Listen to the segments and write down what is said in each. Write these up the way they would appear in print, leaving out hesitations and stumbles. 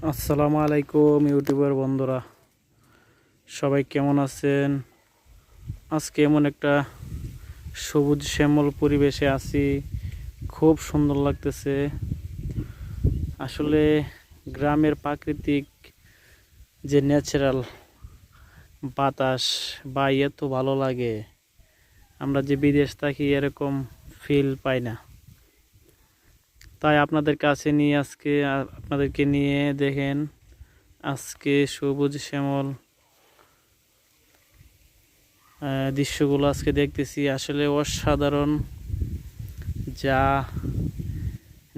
আসসালামু আলাইকুম ইউটিউবার বন্ধুরা, সবাই কেমন আছেন? আজকে এমন একটা সবুজ শ্যামল পরিবেশে আছি, খুব সুন্দর লাগতেছে। আসলে গ্রামের প্রাকৃতিক যে ন্যাচারাল বাতাস বা এত ভালো লাগে, আমরা যে বিদেশ থাকি এরকম ফিল পাই না। তাই আপনাদের কাছে নিয়ে আপনাদেরকে নিয়ে দেখেন আজকে সবুজ শ্যামল দৃশ্যগুলো আজকে দেখতেছি। আসলে অসাধারণ, যা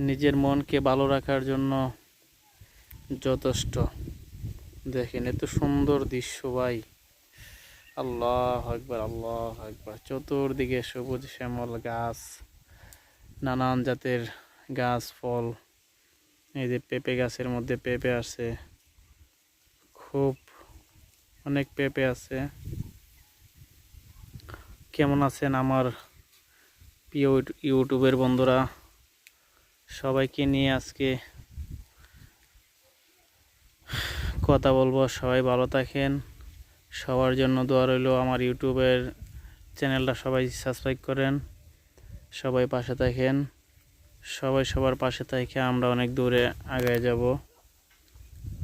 নিজের মনকে ভালো রাখার জন্য যথেষ্ট। দেখেন এত সুন্দর দৃশ্য ভাই, আল্লাহ আকবার, আল্লাহ আকবার। চতুর্দিকে সবুজ শ্যামল গাছ, নানান জাতের গাছ, ফল। এই যে পেঁপে গাছের মধ্যে পেঁপে আছে, খুব অনেক পেঁপে আছে। কেমন আছেন আমার প্রিয় ইউটিউবের বন্ধুরা? সবাইকে নিয়ে আজকে কথা বলবো। সবাই ভালো থাকেন, সবার জন্য দোয়া রইল। আমার ইউটিউবের চ্যানেলটা সবাই সাবস্ক্রাইব করেন, সবাই পাশে থাকেন। সবাই সবার পাশে থেকে আমরা অনেক দূরে আগায় যাব।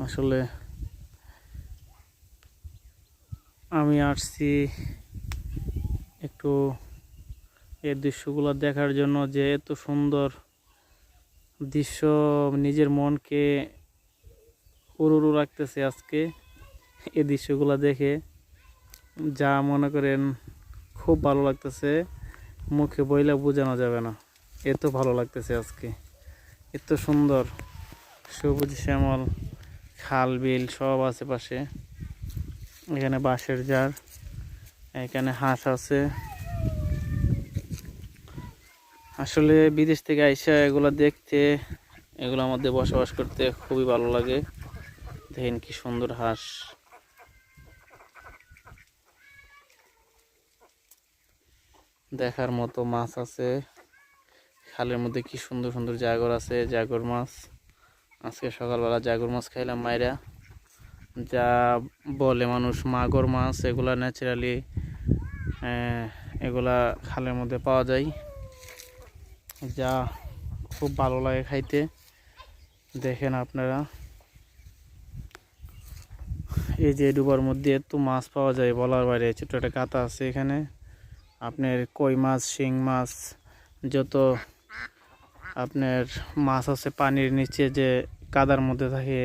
আসলে আমি আসছি একটু এই দৃশ্যগুলো দেখার জন্য, যে এত সুন্দর দৃশ্য নিজের মনকে উড়ু রাখতেছে আজকে এই দৃশ্যগুলো দেখে। যা মনে করেন খুব ভালো লাগতেছে, মুখে বইলে বোঝানো যাবে না, এত ভালো লাগতেছে আজকে। এত সুন্দর সবুজ শ্যামল খাল বিল সব আশেপাশে। এখানে বাঁশের ঝাড়, এখানে হাঁস আছে। আসলে বিদেশ থেকে আইসা এগুলা দেখতে, এগুলোর মধ্যে বসবাস করতে খুবই ভালো লাগে। দেখেন কি সুন্দর হাঁস, দেখার মতো মাছ আছে খালের মধ্যে। কি সুন্দর সুন্দর জাগর আছে, জাগর মাছ। আজকে সকালবেলা জাগর মাছ খাইলাম মাইরা, যা বলে মানুষ মাগুর মাছ। এগুলা ন্যাচারালি এগুলা খালের মধ্যে পাওয়া যায়, যা খুব ভালো লাগে খাইতে। দেখেন আপনারা, এই যে ডুবার মধ্যে এত মাছ পাওয়া যায় বলার বাইরে। ছোট একটা কাতা আছে এখানে, আপনার কই মাছ, শিং মাছ, যত আপনার মাছ আছে পানির নিচে যে কাদার মধ্যে থাকে।